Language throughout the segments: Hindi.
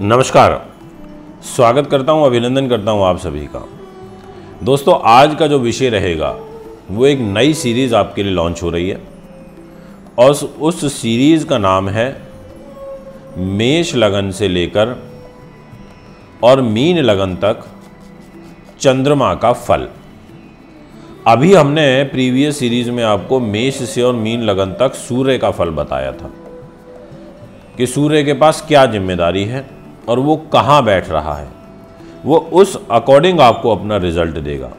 नमस्कार, स्वागत करता हूं, अभिनंदन करता हूं आप सभी का। दोस्तों, आज का जो विषय रहेगा वो एक नई सीरीज़ आपके लिए लॉन्च हो रही है और उस सीरीज़ का नाम है मेष लगन से लेकर और मीन लगन तक चंद्रमा का फल। अभी हमने प्रीवियस सीरीज़ में आपको मेष से और मीन लगन तक सूर्य का फल बताया था कि सूर्य के पास क्या जिम्मेदारी है और वो कहाँ बैठ रहा है, वो उस अकॉर्डिंग आपको अपना रिजल्ट देगा।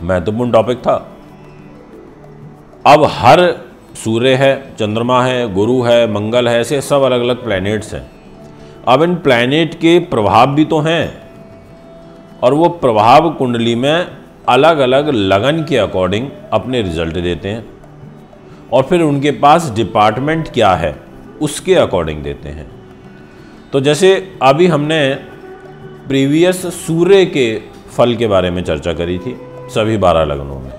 महत्वपूर्ण टॉपिक था। अब हर सूर्य है, चंद्रमा है, गुरु है, मंगल है, ऐसे सब अलग अलग प्लैनेट्स हैं। अब इन प्लैनेट के प्रभाव भी तो हैं और वो प्रभाव कुंडली में अलग अलग लगन के अकॉर्डिंग अपने रिजल्ट देते हैं और फिर उनके पास डिपार्टमेंट क्या है उसके अकॉर्डिंग देते हैं। तो जैसे अभी हमने प्रीवियस सूर्य के फल के बारे में चर्चा करी थी सभी 12 लगनों में।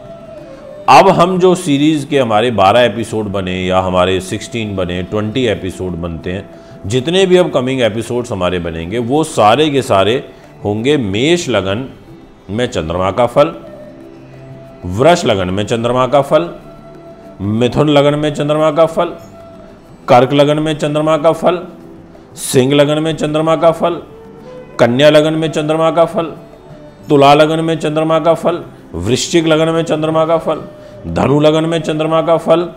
अब हम जो सीरीज़ के हमारे 12 एपिसोड बने या हमारे 16 बने, 20 एपिसोड बनते हैं, जितने भी अब कमिंग एपिसोड्स हमारे बनेंगे वो सारे के सारे होंगे मेष लगन में चंद्रमा का फल, वृष लगन में चंद्रमा का फल, मिथुन लगन में चंद्रमा का फल, कर्क लगन में चंद्रमा का फल, सिंह लगन में चंद्रमा का फल, कन्या लगन में चंद्रमा का फल, तुला लगन में चंद्रमा का फल, वृश्चिक लगन में चंद्रमा का फल, धनु लगन में चंद्रमा का फल,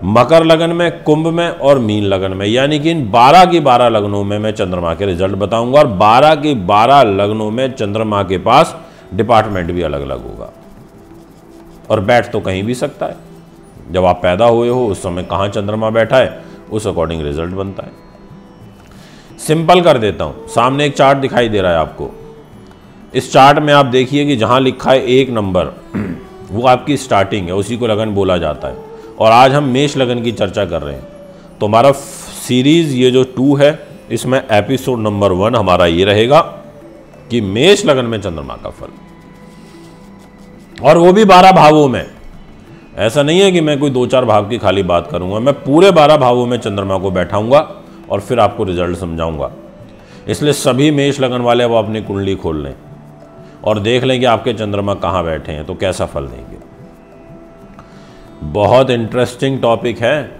मकर लगन में, कुंभ में और मीन लगन में। यानी कि इन 12 की 12 लगनों में मैं चंद्रमा के रिजल्ट बताऊंगा और 12 की 12 लगनों में चंद्रमा के पास डिपार्टमेंट भी अलग अलग होगा और बैठ तो कहीं भी सकता है। जब आप पैदा हुए हो उस समय कहाँ चंद्रमा बैठा है उस अकॉर्डिंग रिजल्ट बनता है। सिंपल कर देता हूं, सामने एक चार्ट दिखाई दे रहा है आपको। इस चार्ट में आप देखिए कि जहां लिखा है 1 नंबर वो आपकी स्टार्टिंग है, उसी को लगन बोला जाता है। और आज हम मेष लगन की चर्चा कर रहे हैं। तो हमारा सीरीज ये जो 2 है इसमें एपिसोड नंबर 1 हमारा ये रहेगा कि मेष लगन में चंद्रमा का फल, और वो भी 12 भावों में। ऐसा नहीं है कि मैं कोई 2-4 भाव की खाली बात करूंगा, मैं पूरे 12 भावों में चंद्रमा को बैठाऊंगा और फिर आपको रिजल्ट समझाऊंगा। इसलिए सभी मेष लगन वाले अब अपनी कुंडली खोल लें और देख लें कि आपके चंद्रमा कहाँ बैठे हैं तो कैसा फल देंगे। बहुत इंटरेस्टिंग टॉपिक है,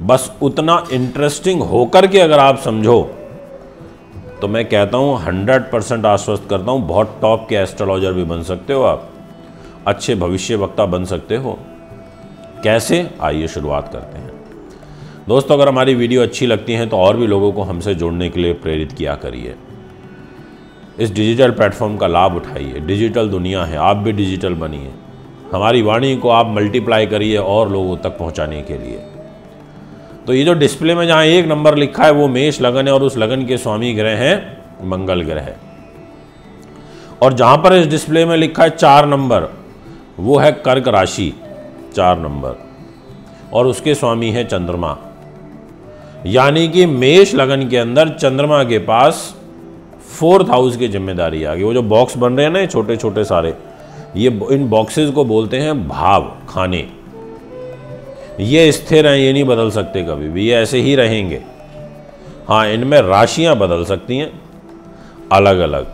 बस उतना इंटरेस्टिंग होकर के अगर आप समझो तो मैं कहता हूँ 100% आश्वस्त करता हूँ बहुत टॉप के एस्ट्रोलॉजर भी बन सकते हो आप, अच्छे भविष्य वक्ता बन सकते हो। कैसे, आइए शुरुआत करते हैं। दोस्तों, अगर हमारी वीडियो अच्छी लगती है तो और भी लोगों को हमसे जुड़ने के लिए प्रेरित किया करिए। इस डिजिटल प्लेटफॉर्म का लाभ उठाइए। डिजिटल दुनिया है, आप भी डिजिटल बनिए। हमारी वाणी को आप मल्टीप्लाई करिए और लोगों तक पहुंचाने के लिए। तो ये जो डिस्प्ले में जहां 1 नंबर लिखा है वो मेष लगन है और उस लगन के स्वामी ग्रह हैं मंगल ग्रह। और जहां पर इस डिस्प्ले में लिखा है 4 नंबर वो है कर्क राशि 4 नंबर और उसके स्वामी है चंद्रमा। यानी कि मेष लगन के अंदर चंद्रमा के पास 4th हाउस की जिम्मेदारी आ गई। वो जो बॉक्स बन रहे हैं ना ये छोटे छोटे सारे, ये इन बॉक्सेस को बोलते हैं भाव खाने। ये स्थिर हैं, ये नहीं बदल सकते कभी भी, ये ऐसे ही रहेंगे। हाँ, इनमें राशियां बदल सकती हैं अलग अलग।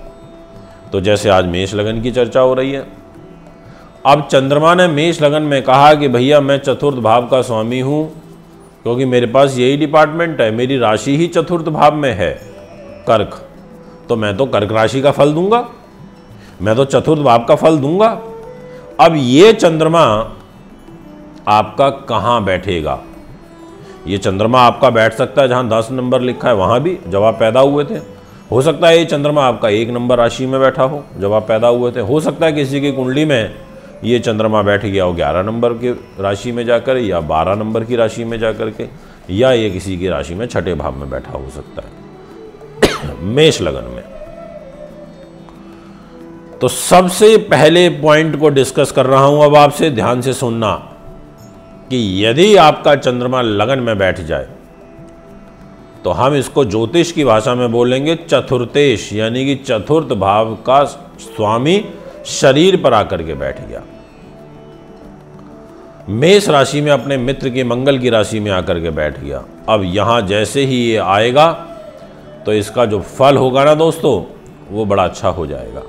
तो जैसे आज मेष लगन की चर्चा हो रही है, अब चंद्रमा ने मेष लगन में कहा कि भैया मैं 4th भाव का स्वामी हूं क्योंकि मेरे पास यही डिपार्टमेंट है, मेरी राशि ही 4th भाव में है कर्क, तो मैं तो कर्क राशि का फल दूंगा, मैं तो 4th भाव का फल दूंगा। अब ये चंद्रमा आपका कहां बैठेगा? ये चंद्रमा आपका बैठ सकता है जहां 10 नंबर लिखा है वहां भी जब आप पैदा हुए थे। हो सकता है ये चंद्रमा आपका 1 नंबर राशि में बैठा हो जब आप पैदा हुए थे। हो सकता है किसी की कुंडली में ये चंद्रमा बैठ गया हो 11 नंबर की राशि में जाकर या 12 नंबर की राशि में जाकर के, या ये किसी की राशि में 6ठे भाव में बैठा हो सकता है मेष लगन में। तो सबसे पहले पॉइंट को डिस्कस कर रहा हूं अब आपसे, ध्यान से सुनना कि यदि आपका चंद्रमा लगन में बैठ जाए तो हम इसको ज्योतिष की भाषा में बोलेंगे चतुर्थेश, यानी कि 4th भाव का स्वामी शरीर पर आकर के बैठ गया। मेष राशि में अपने मित्र की मंगल की राशि में आकर के बैठ गया। अब यहां जैसे ही ये आएगा तो इसका जो फल होगा ना दोस्तों, वो बड़ा अच्छा हो जाएगा,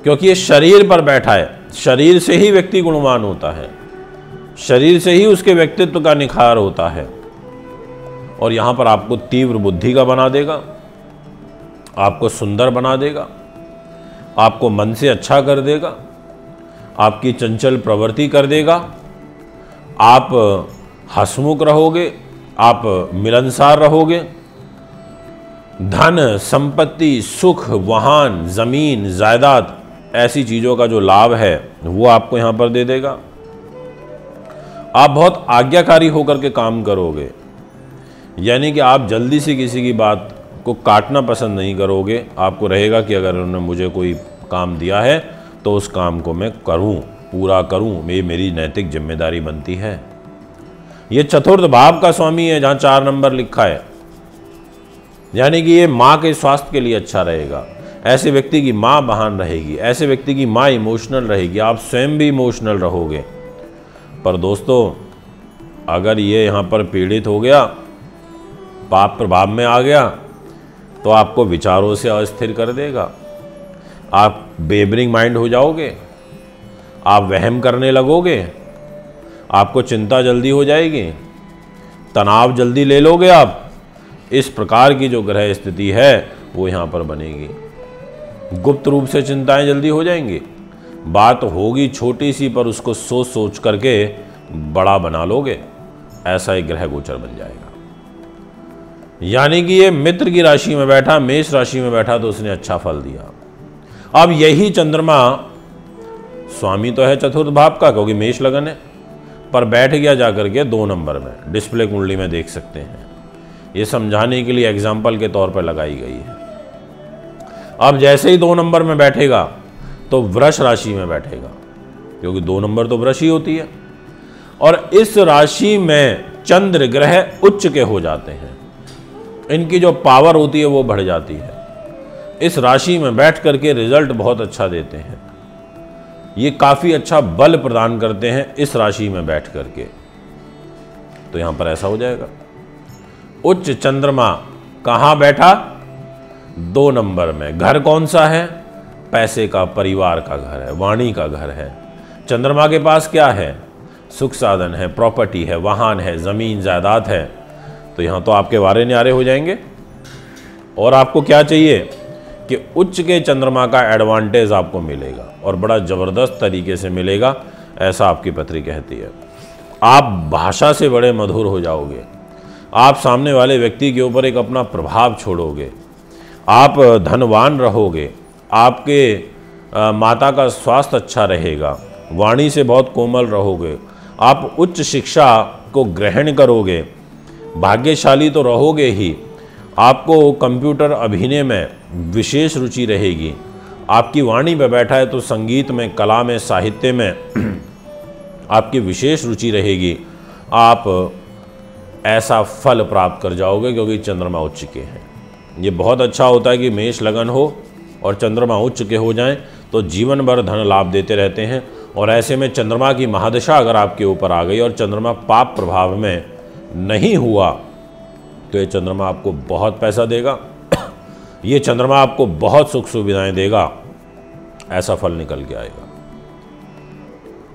क्योंकि ये शरीर पर बैठा है। शरीर से ही व्यक्ति गुणवान होता है, शरीर से ही उसके व्यक्तित्व का निखार होता है। और यहां पर आपको तीव्र बुद्धि का बना देगा, आपको सुंदर बना देगा, आपको मन से अच्छा कर देगा, आपकी चंचल प्रवृत्ति कर देगा, आप हंसमुख रहोगे, आप मिलनसार रहोगे। धन संपत्ति, सुख, वाहन, जमीन, जायदाद, ऐसी चीजों का जो लाभ है वो आपको यहां पर दे देगा। आप बहुत आज्ञाकारी होकर के काम करोगे, यानी कि आप जल्दी से किसी की बात को काटना पसंद नहीं करोगे। आपको रहेगा कि अगर उन्होंने मुझे कोई काम दिया है तो उस काम को मैं करूं, पूरा करूं, ये मेरी नैतिक जिम्मेदारी बनती है। ये चतुर्थ भाव का स्वामी है जहां 4 नंबर लिखा है, यानी कि ये माँ के स्वास्थ्य के लिए अच्छा रहेगा। ऐसे व्यक्ति की माँ बहान रहेगी, ऐसे व्यक्ति की माँ इमोशनल रहेगी, आप स्वयं भी इमोशनल रहोगे। पर दोस्तों, अगर ये यहाँ पर पीड़ित हो गया, पाप प्रभाव में आ गया, तो आपको विचारों से अस्थिर कर देगा। आप बेबरिंग माइंड हो जाओगे, आप वहम करने लगोगे, आपको चिंता जल्दी हो जाएगी, तनाव जल्दी ले लोगे आप। इस प्रकार की जो ग्रह स्थिति है वो यहाँ पर बनेगी। गुप्त रूप से चिंताएं जल्दी हो जाएंगी, बात होगी छोटी सी पर उसको सोच सोच करके बड़ा बना लोगे, ऐसा एक ग्रह गोचर बन जाएगा। यानी कि ये मित्र की राशि में बैठा, मेष राशि में बैठा, तो उसने अच्छा फल दिया। अब यही चंद्रमा स्वामी तो है चतुर्थ भाव का, क्योंकि मेष लगन है, पर बैठ गया जाकर के 2 नंबर में। डिस्प्ले कुंडली में देख सकते हैं, ये समझाने के लिए एग्जाम्पल के तौर पर लगाई गई है। अब जैसे ही 2 नंबर में बैठेगा तो वृष राशि में बैठेगा, क्योंकि 2 नंबर तो वृष ही होती है। और इस राशि में चंद्र ग्रह उच्च के हो जाते हैं, इनकी जो पावर होती है वो बढ़ जाती है। इस राशि में बैठ करके रिजल्ट बहुत अच्छा देते हैं, ये काफ़ी अच्छा बल प्रदान करते हैं इस राशि में बैठ करके। तो यहाँ पर ऐसा हो जाएगा। उच्च चंद्रमा कहाँ बैठा? 2 नंबर में। घर कौन सा है? पैसे का, परिवार का घर है, वाणी का घर है। चंद्रमा के पास क्या है? सुख साधन है, प्रॉपर्टी है, वाहन है, ज़मीन जायदाद है। तो यहाँ तो आपके वारे न्यारे हो जाएंगे। और आपको क्या चाहिए कि उच्च के चंद्रमा का एडवांटेज आपको मिलेगा, और बड़ा ज़बरदस्त तरीके से मिलेगा, ऐसा आपकी पत्री कहती है। आप भाषा से बड़े मधुर हो जाओगे, आप सामने वाले व्यक्ति के ऊपर एक अपना प्रभाव छोड़ोगे, आप धनवान रहोगे, आपके माता का स्वास्थ्य अच्छा रहेगा, वाणी से बहुत कोमल रहोगे, आप उच्च शिक्षा को ग्रहण करोगे, भाग्यशाली तो रहोगे ही। आपको कंप्यूटर अभिनय में विशेष रुचि रहेगी, आपकी वाणी में बैठा है तो संगीत में, कला में, साहित्य में आपकी विशेष रुचि रहेगी। आप ऐसा फल प्राप्त कर जाओगे क्योंकि चंद्रमा उच्च के हैं। ये बहुत अच्छा होता है कि मेष लगन हो और चंद्रमा उच्च के हो जाएं तो जीवन भर धन लाभ देते रहते हैं। और ऐसे में चंद्रमा की महादशा अगर आपके ऊपर आ गई और चंद्रमा पाप प्रभाव में नहीं हुआ तो ये चंद्रमा आपको बहुत पैसा देगा, ये चंद्रमा आपको बहुत सुख सुविधाएं देगा, ऐसा फल निकल के आएगा।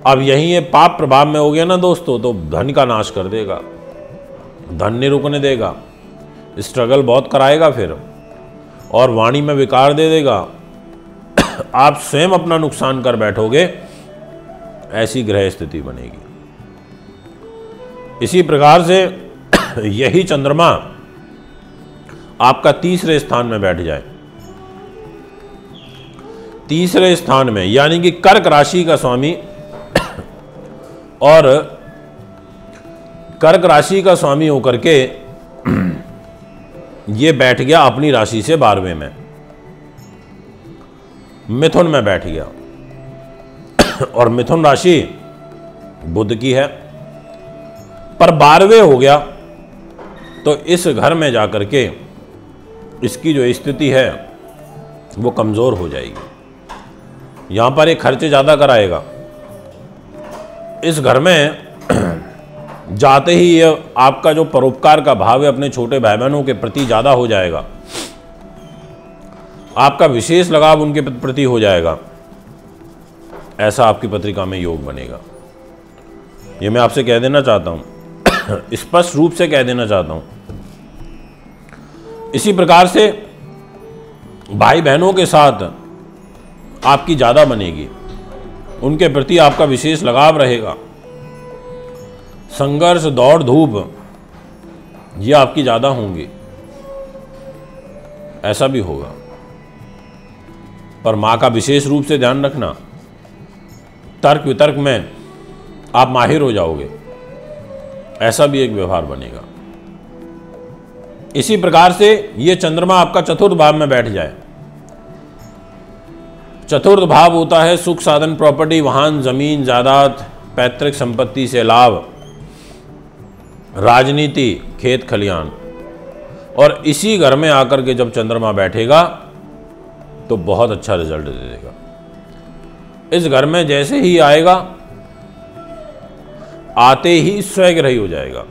अब यही ये पाप प्रभाव में हो गया ना दोस्तों, तो धन का नाश कर देगा, धन नहीं रुकने देगा, स्ट्रगल बहुत कराएगा फिर, और वाणी में विकार दे देगा। आप स्वयं अपना नुकसान कर बैठोगे, ऐसी ग्रह स्थिति बनेगी। इसी प्रकार से यही चंद्रमा आपका तीसरे स्थान में बैठ जाए, तीसरे स्थान में, यानी कि कर्क राशि का स्वामी, और कर्क राशि का स्वामी होकर के ये बैठ गया अपनी राशि से 12वें में, मिथुन में बैठ गया। और मिथुन राशि बुध की है, पर 12वें हो गया तो इस घर में जाकर के इसकी जो स्थिति है वो कमज़ोर हो जाएगी। यहाँ पर एक खर्चे ज़्यादा कराएगा। इस घर में जाते ही ये आपका जो परोपकार का भाव है अपने छोटे भाई बहनों के प्रति ज़्यादा हो जाएगा, आपका विशेष लगाव उनके प्रति हो जाएगा। ऐसा आपकी पत्रिका में योग बनेगा। ये मैं आपसे कह देना चाहता हूँ, स्पष्ट रूप से कह देना चाहता हूँ। इसी प्रकार से भाई बहनों के साथ आपकी ज़्यादा बनेगी, उनके प्रति आपका विशेष लगाव रहेगा। संघर्ष, दौड़ धूप ये आपकी ज़्यादा होंगी, ऐसा भी होगा। पर माँ का विशेष रूप से ध्यान रखना, तर्क वितर्क में आप माहिर हो जाओगे, ऐसा भी एक व्यवहार बनेगा। इसी प्रकार से ये चंद्रमा आपका चतुर्थ भाव में बैठ जाए। चतुर्थ भाव होता है सुख साधन, प्रॉपर्टी, वाहन, जमीन, जायदाद, पैतृक संपत्ति से लाभ, राजनीति, खेत खलियान। और इसी घर में आकर के जब चंद्रमा बैठेगा तो बहुत अच्छा रिजल्ट दे देगा। इस घर में जैसे ही आएगा, आते ही स्वग्रही हो जाएगा।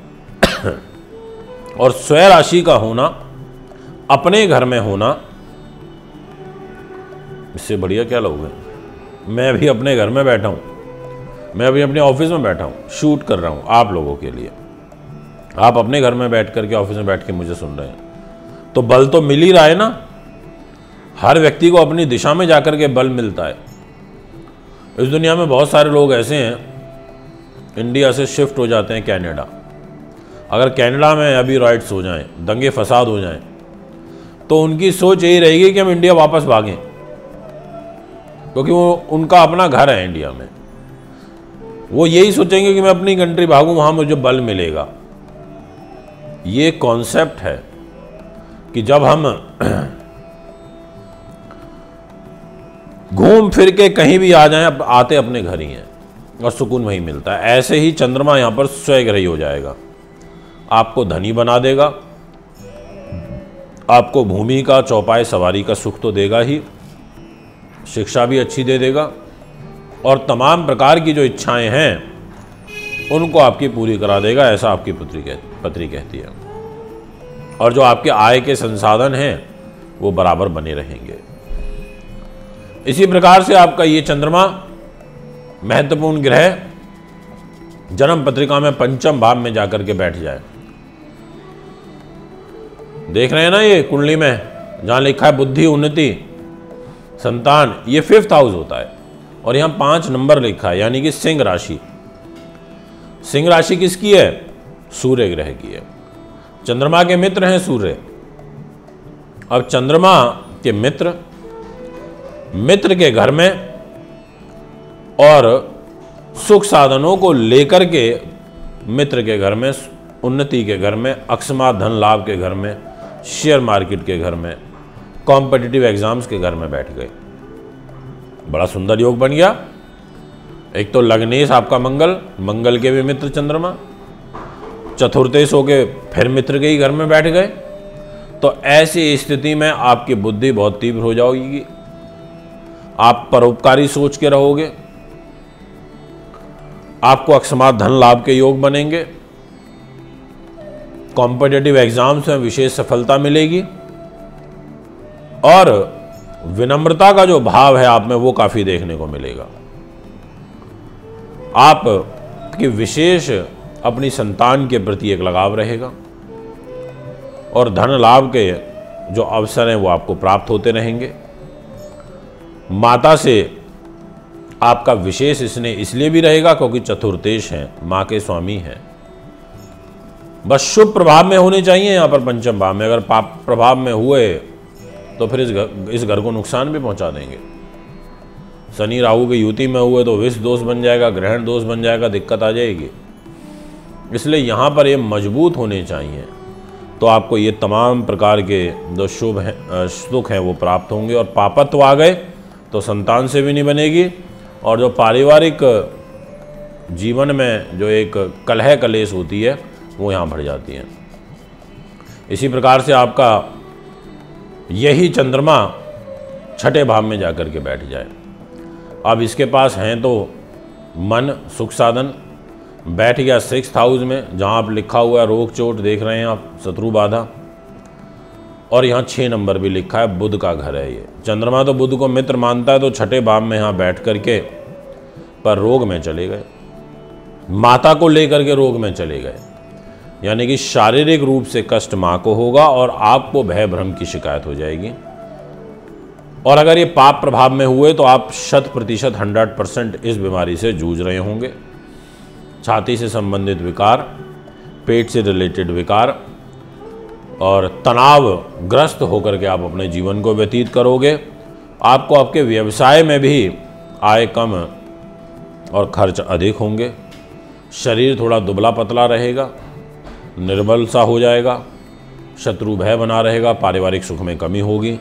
और स्वय राशि का होना, अपने घर में होना, इससे बढ़िया क्या लोगे। मैं भी अपने घर में बैठा हूं, मैं अभी अपने ऑफिस में बैठा हूं, शूट कर रहा हूं आप लोगों के लिए। आप अपने घर में बैठ करके, ऑफिस में बैठ के मुझे सुन रहे हैं, तो बल तो मिल ही रहा है ना। हर व्यक्ति को अपनी दिशा में जाकर के बल मिलता है। इस दुनिया में बहुत सारे लोग ऐसे हैं, इंडिया से शिफ्ट हो जाते हैं कनाडा। अगर कनाडा में अभी राइट्स हो जाएं, दंगे फसाद हो जाएं, तो उनकी सोच यही रहेगी कि हम इंडिया वापस भागें, क्योंकि वो उनका अपना घर है इंडिया में। वो यही सोचेंगे कि मैं अपनी कंट्री भागूं, वहां मुझे बल मिलेगा। ये कॉन्सेप्ट है कि जब हम घूम फिर के कहीं भी आ जाएं, आते अपने घर ही हैं और सुकून वहीं मिलता है। ऐसे ही चंद्रमा यहां पर स्वग्रही हो जाएगा, आपको धनी बना देगा, आपको भूमि का, चौपाए सवारी का सुख तो देगा ही, शिक्षा भी अच्छी दे देगा, और तमाम प्रकार की जो इच्छाएं हैं उनको आपकी पूरी करा देगा। ऐसा आपकी पत्री कहती है। और जो आपके आय के संसाधन हैं वो बराबर बने रहेंगे। इसी प्रकार से आपका ये चंद्रमा महत्वपूर्ण ग्रह जन्म पत्रिका में पंचम भाव में जाकर के बैठ जाए। देख रहे हैं ना, ये कुंडली में जहां लिखा है बुद्धि, उन्नति, संतान, ये 5th हाउस होता है। और यहां 5 नंबर लिखा है, यानी कि सिंह राशि। सिंह राशि किसकी है? सूर्य ग्रह की है। चंद्रमा के मित्र हैं सूर्य। अब चंद्रमा के मित्र के घर में और सुख साधनों को लेकर के मित्र के घर में, उन्नति के घर में, अकस्मात धन लाभ के घर में, शेयर मार्केट के घर में, कॉम्पिटिटिव एग्जाम्स के घर में बैठ गए। बड़ा सुंदर योग बन गया। एक तो लग्नेश आपका मंगल के भी मित्र चंद्रमा, चतुर्थेश होके फिर मित्र के ही घर में बैठ गए। तो ऐसी स्थिति में आपकी बुद्धि बहुत तीव्र हो जाएगी, आप परोपकारी सोच के रहोगे, आपको अकस्मात धन लाभ के योग बनेंगे, कॉम्पिटिटिव एग्जाम्स में विशेष सफलता मिलेगी, और विनम्रता का जो भाव है आप में वो काफी देखने को मिलेगा। आप की विशेष अपनी संतान के प्रति एक लगाव रहेगा, और धन लाभ के जो अवसर हैं वो आपको प्राप्त होते रहेंगे। माता से आपका विशेष स्नेह इसलिए भी रहेगा क्योंकि चतुर्थेश हैं, माँ के स्वामी हैं। बस शुभ प्रभाव में होने चाहिए यहाँ पर पंचम भाव में। अगर पाप प्रभाव में हुए तो फिर इस घर को नुकसान भी पहुंचा देंगे। शनि राहु की युति में हुए तो विष दोष बन जाएगा, ग्रहण दोष बन जाएगा, दिक्कत आ जाएगी। इसलिए यहाँ पर ये मजबूत होने चाहिए, तो आपको ये तमाम प्रकार के जो शुभ हैं, सुख हैं वो प्राप्त होंगे। और पापत्व आ गए तो संतान से भी नहीं बनेगी, और जो पारिवारिक जीवन में जो एक कलह कलेश होती है वो यहाँ बढ़ जाती है। इसी प्रकार से आपका यही चंद्रमा छठे भाव में जाकर के बैठ जाए। अब इसके पास हैं तो मन, सुख साधन, बैठ गया 6th हाउस में, जहाँ आप लिखा हुआ है रोग चोट देख रहे हैं आप, शत्रु बाधा। और यहाँ 6 नंबर भी लिखा है, बुध का घर है ये। चंद्रमा तो बुध को मित्र मानता है, तो छठे भाव में यहाँ बैठ करके पर रोग में चले गए, माता को लेकर के रोग में चले गए। यानी कि शारीरिक रूप से कष्ट माँ को होगा और आपको भय भ्रम की शिकायत हो जाएगी। और अगर ये पाप प्रभाव में हुए तो आप 100% 100% इस बीमारी से जूझ रहे होंगे। छाती से संबंधित विकार, पेट से रिलेटेड विकार और तनावग्रस्त होकर के आप अपने जीवन को व्यतीत करोगे। आपको आपके व्यवसाय में भी आय कम और खर्च अधिक होंगे। शरीर थोड़ा दुबला पतला रहेगा, निर्बल सा हो जाएगा, शत्रु भय बना रहेगा, पारिवारिक सुख में कमी होगी,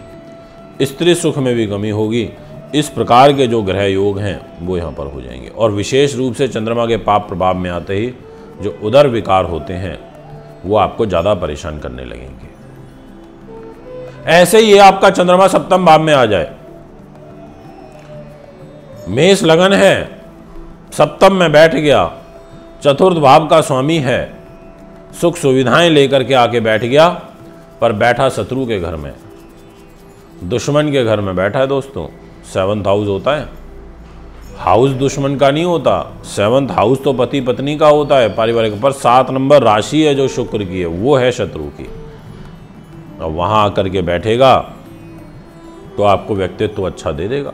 स्त्री सुख में भी कमी होगी। इस प्रकार के जो ग्रह योग हैं वो यहाँ पर हो जाएंगे। और विशेष रूप से चंद्रमा के पाप प्रभाव में आते ही जो उदर विकार होते हैं वो आपको ज़्यादा परेशान करने लगेंगे। ऐसे ही ये आपका चंद्रमा 7वें भाव में आ जाए, मेष लगन है, 7वें में बैठ गया, 4th भाव का स्वामी है, सुख सुविधाएं लेकर के आके बैठ गया, पर बैठा शत्रु के घर में, दुश्मन के घर में बैठा है। दोस्तों 7th हाउस होता है, हाउस दुश्मन का नहीं होता, 7th हाउस तो पति पत्नी का होता है, पारिवारिक। पर 7 नंबर राशि है जो शुक्र की है, वो है शत्रु की। अब वहां आकर के बैठेगा तो आपको व्यक्तित्व अच्छा दे देगा।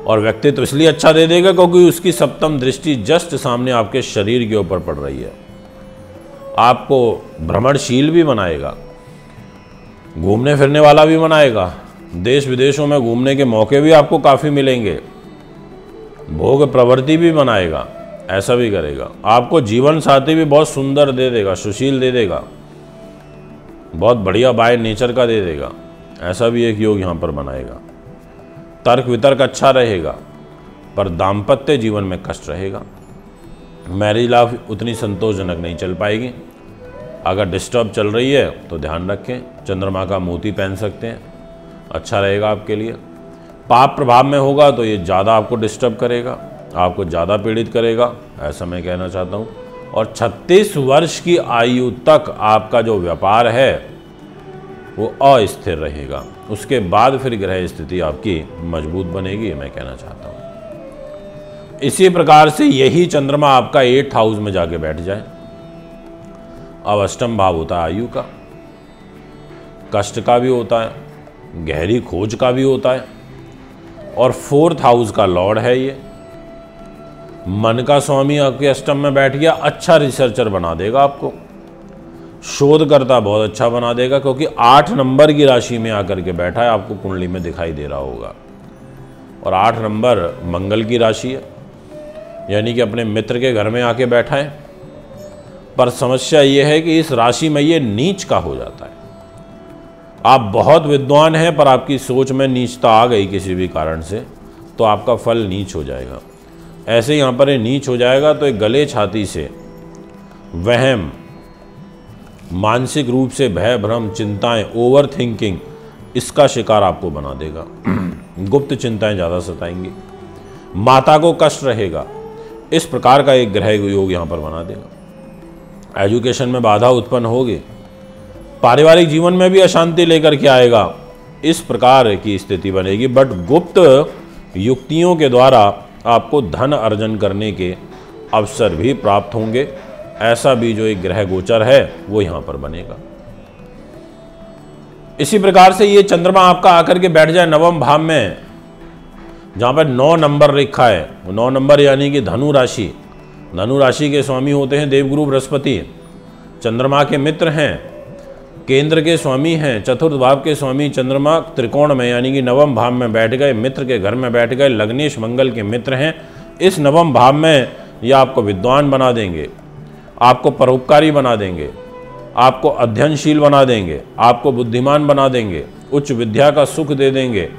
और व्यक्तित्व इसलिए अच्छा दे देगा क्योंकि उसकी 7वीं दृष्टि जस्ट सामने आपके शरीर के ऊपर पड़ रही है। आपको भ्रमणशील भी बनाएगा, घूमने फिरने वाला भी बनाएगा, देश विदेशों में घूमने के मौके भी आपको काफ़ी मिलेंगे, भोग प्रवृत्ति भी बनाएगा, ऐसा भी करेगा। आपको जीवन साथी भी बहुत सुंदर दे देगा, सुशील दे देगा, बहुत बढ़िया बाय नेचर का दे देगा, ऐसा भी एक योग यहाँ पर बनाएगा। तर्क वितर्क अच्छा रहेगा, पर दाम्पत्य जीवन में कष्ट रहेगा। मैरिज लाइफ उतनी संतोषजनक नहीं चल पाएगी। अगर डिस्टर्ब चल रही है तो ध्यान रखें, चंद्रमा का मोती पहन सकते हैं, अच्छा रहेगा आपके लिए। पाप प्रभाव में होगा तो ये ज़्यादा आपको डिस्टर्ब करेगा, आपको ज़्यादा पीड़ित करेगा, ऐसा मैं कहना चाहता हूँ। और 36 वर्ष की आयु तक आपका जो व्यापार है वो अस्थिर रहेगा, उसके बाद फिर ग्रह स्थिति आपकी मजबूत बनेगी, मैं कहना चाहता हूँ। इसी प्रकार से यही चंद्रमा आपका 8th हाउस में जाके बैठ जाए। अब 8वां भाव होता है आयु का, कष्ट का भी होता है, गहरी खोज का भी होता है, और 4th हाउस का लॉर्ड है ये। मन का स्वामी आपके अष्टम में बैठ गया, अच्छा रिसर्चर बना देगा आपको, शोधकर्ता बहुत अच्छा बना देगा, क्योंकि 8 नंबर की राशि में आकर के बैठा है, आपको कुंडली में दिखाई दे रहा होगा। और 8 नंबर मंगल की राशि है, यानी कि अपने मित्र के घर में आके बैठा है। पर समस्या ये है कि इस राशि में ये नीच का हो जाता है। आप बहुत विद्वान हैं पर आपकी सोच में नीचता आ गई किसी भी कारण से, तो आपका फल नीच हो जाएगा। ऐसे यहाँ पर ये नीच हो जाएगा तो एक गले छाती से वहम, मानसिक रूप से भय भ्रम, चिंताएं, ओवर थिंकिंग, इसका शिकार आपको बना देगा। गुप्त चिंताएं ज़्यादा सताएंगी, माता को कष्ट रहेगा। इस प्रकार का एक ग्रह योग यहाँ पर बना देगा। एजुकेशन में बाधा उत्पन्न होगी, पारिवारिक जीवन में भी अशांति लेकर के आएगा, इस प्रकार की स्थिति बनेगी। बट गुप्त युक्तियों के द्वारा आपको धन अर्जन करने के अवसर भी प्राप्त होंगे। ऐसा भी जो एक ग्रह गोचर है वो यहाँ पर बनेगा। इसी प्रकार से ये चंद्रमा आपका आकर के बैठ जाए 9वें भाव में, जहाँ पर 9 नंबर लिखा है। 9 नंबर यानी कि धनु राशि। धनु राशि के स्वामी होते हैं देवगुरु बृहस्पति, चंद्रमा के मित्र हैं, केंद्र के स्वामी हैं, चतुर्थ भाव के स्वामी चंद्रमा त्रिकोण में यानी कि 9वें भाव में बैठ गए, मित्र के घर में बैठ गए, लग्नेश मंगल के मित्र हैं। इस 9वें भाव में ये आपको विद्वान बना देंगे, आपको परोपकारी बना देंगे, आपको अध्ययनशील बना देंगे, आपको बुद्धिमान बना देंगे, उच्च विद्या का सुख दे देंगे,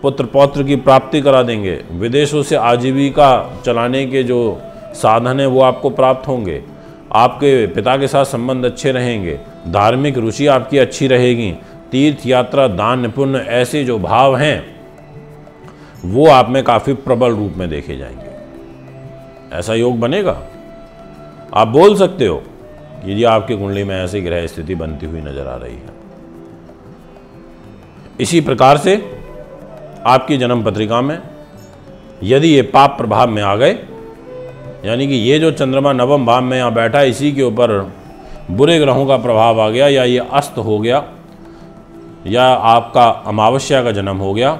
पुत्र पौत्र की प्राप्ति करा देंगे, विदेशों से आजीविका चलाने के जो साधन हैं वो आपको प्राप्त होंगे, आपके पिता के साथ संबंध अच्छे रहेंगे, धार्मिक रुचि आपकी अच्छी रहेगी, तीर्थ यात्रा दान पुण्य ऐसे जो भाव हैं वो आप में काफ़ी प्रबल रूप में देखे जाएंगे। ऐसा योग बनेगा। आप बोल सकते हो कि जी आपकी कुंडली में ऐसी ग्रह स्थिति बनती हुई नजर आ रही है। इसी प्रकार से आपकी जन्म पत्रिका में यदि ये पाप प्रभाव में आ गए, यानी कि ये जो चंद्रमा नवम भाव में यहाँ बैठा है, इसी के ऊपर बुरे ग्रहों का प्रभाव आ गया, या ये अस्त हो गया, या आपका अमावस्या का जन्म हो गया,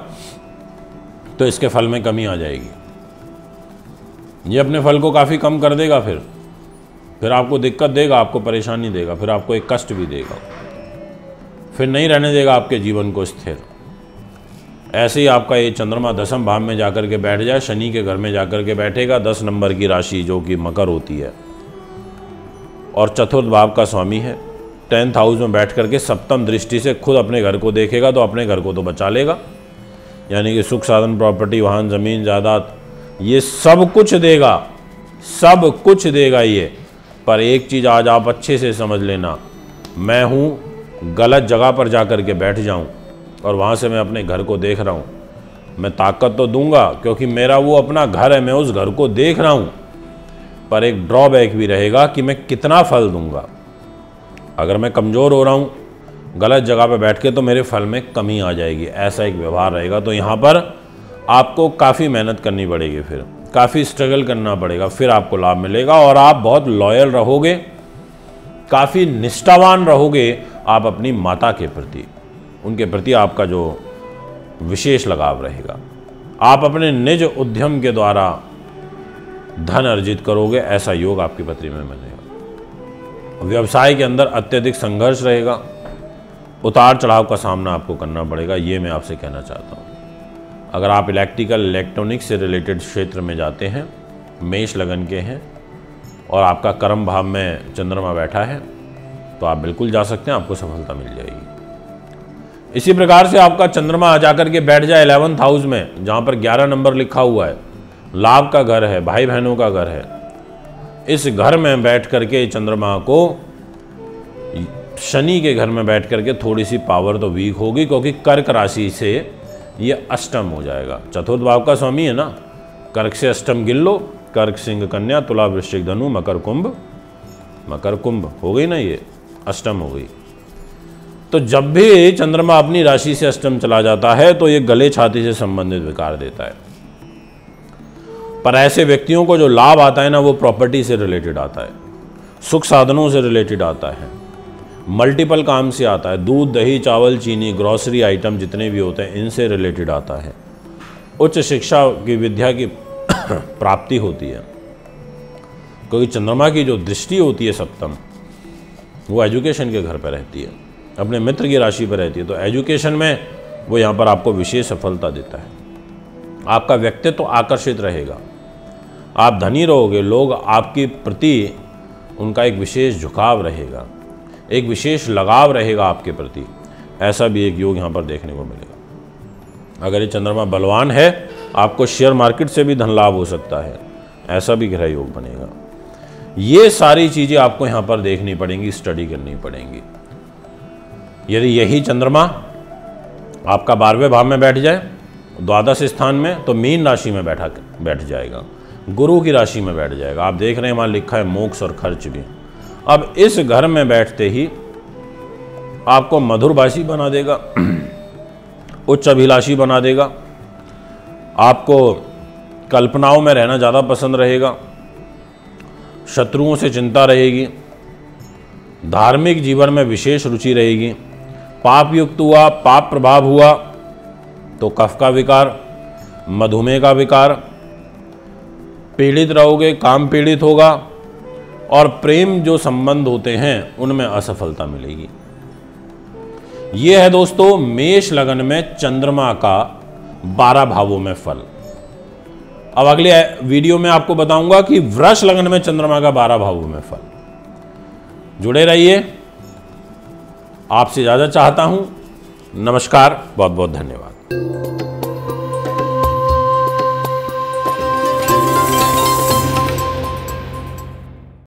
तो इसके फल में कमी आ जाएगी। ये अपने फल को काफ़ी कम कर देगा, फिर आपको दिक्कत देगा, आपको परेशानी देगा, फिर आपको एक कष्ट भी देगा, फिर नहीं रहने देगा आपके जीवन को स्थिर। ऐसे ही आपका ये चंद्रमा 10वें भाव में जाकर के बैठ जाए, शनि के घर में जाकर के बैठेगा, 10 नंबर की राशि जो कि मकर होती है और चतुर्थ भाव का स्वामी है, 10th हाउस में बैठ करके सप्तम दृष्टि से खुद अपने घर को देखेगा, तो अपने घर को तो बचा लेगा, यानी कि सुख साधन, प्रॉपर्टी, वाहन, ज़मीन, जायदाद, ये सब कुछ देगा, सब कुछ देगा ये। पर एक चीज़ आज आप अच्छे से समझ लेना, मैं हूँ गलत जगह पर जा कर के बैठ जाऊँ और वहाँ से मैं अपने घर को देख रहा हूँ, मैं ताकत तो दूंगा क्योंकि मेरा वो अपना घर है, मैं उस घर को देख रहा हूँ, पर एक ड्रॉबैक भी रहेगा कि मैं कितना फल दूंगा। अगर मैं कमज़ोर हो रहा हूँ गलत जगह पर बैठ के, तो मेरे फल में कमी आ जाएगी, ऐसा एक व्यवहार रहेगा। तो यहाँ पर आपको काफ़ी मेहनत करनी पड़ेगी, फिर काफ़ी स्ट्रगल करना पड़ेगा, फिर आपको लाभ मिलेगा और आप बहुत लॉयल रहोगे, काफ़ी निष्ठावान रहोगे आप अपनी माता के प्रति, उनके प्रति आपका जो विशेष लगाव रहेगा। आप अपने निज उद्यम के द्वारा धन अर्जित करोगे, ऐसा योग आपकी पत्री में बनेगा। व्यवसाय के अंदर अत्यधिक संघर्ष रहेगा, उतार चढ़ाव का सामना आपको करना पड़ेगा, ये मैं आपसे कहना चाहता हूँ। अगर आप इलेक्ट्रिकल, इलेक्ट्रॉनिक्स से रिलेटेड क्षेत्र में जाते हैं, मेष लगन के हैं और आपका कर्म भाव में चंद्रमा बैठा है, तो आप बिल्कुल जा सकते हैं, आपको सफलता मिल जाएगी। इसी प्रकार से आपका चंद्रमा जाकर के बैठ जाए 11th हाउस में, जहाँ पर 11 नंबर लिखा हुआ है, लाभ का घर है, भाई बहनों का घर है। इस घर में बैठ करके चंद्रमा को शनि के घर में बैठ करके थोड़ी सी पावर तो वीक होगी, क्योंकि कर्क राशि से ये अष्टम हो जाएगा। चतुर्थ भाव का स्वामी है ना, कर्क से अष्टम गिन लो, कर्क, सिंह, कन्या, तुला, वृश्चिक, धनु, मकर, कुंभ, मकर कुंभ हो गई ना, ये अष्टम हो गई। तो जब भी चंद्रमा अपनी राशि से अष्टम चला जाता है तो ये गले छाती से संबंधित विकार देता है। पर ऐसे व्यक्तियों को जो लाभ आता है ना, वो प्रॉपर्टी से रिलेटेड आता है, सुख साधनों से रिलेटेड आता है, मल्टीपल काम से आता है, दूध, दही, चावल, चीनी, ग्रॉसरी आइटम जितने भी होते हैं इनसे रिलेटेड आता है। उच्च शिक्षा की विद्या की प्राप्ति होती है, क्योंकि चंद्रमा की जो दृष्टि होती है सप्तम, वो एजुकेशन के घर पर रहती है, अपने मित्र की राशि पर रहती है, तो एजुकेशन में वो यहाँ पर आपको विशेष सफलता देता है। आपका व्यक्तित्व तो आकर्षित रहेगा, आप धनी रहोगे, लोग आपके प्रति उनका एक विशेष झुकाव रहेगा, एक विशेष लगाव रहेगा आपके प्रति। ऐसा भी एक योग यहाँ पर देखने को मिलेगा। अगर ये चंद्रमा बलवान है, आपको शेयर मार्केट से भी धन लाभ हो सकता है, ऐसा भी ग्रह योग बनेगा। ये सारी चीज़ें आपको यहाँ पर देखनी पड़ेंगी, स्टडी करनी पड़ेंगी। यदि यही चंद्रमा आपका 12वें भाव में बैठ जाए, द्वादश स्थान में, तो मीन राशि में बैठ जाएगा, गुरु की राशि में बैठ जाएगा। आप देख रहे हैं वहाँ लिखा है मोक्ष और खर्च भी। अब इस घर में बैठते ही आपको मधुरभाषी बना देगा, उच्च अभिलाषी बना देगा, आपको कल्पनाओं में रहना ज़्यादा पसंद रहेगा, शत्रुओं से चिंता रहेगी, धार्मिक जीवन में विशेष रुचि रहेगी। पाप युक्त हुआ, पाप प्रभाव हुआ तो कफ का विकार, मधुमेह का विकार, पीड़ित रहोगे, काम पीड़ित होगा, और प्रेम जो संबंध होते हैं उनमें असफलता मिलेगी। यह है दोस्तों मेष लगन में चंद्रमा का 12 भावों में फल। अब अगले वीडियो में आपको बताऊंगा कि वृष लगन में चंद्रमा का 12 भावों में फल। जुड़े रहिए, आपसे इजाजत चाहता हूं। नमस्कार, बहुत बहुत धन्यवाद।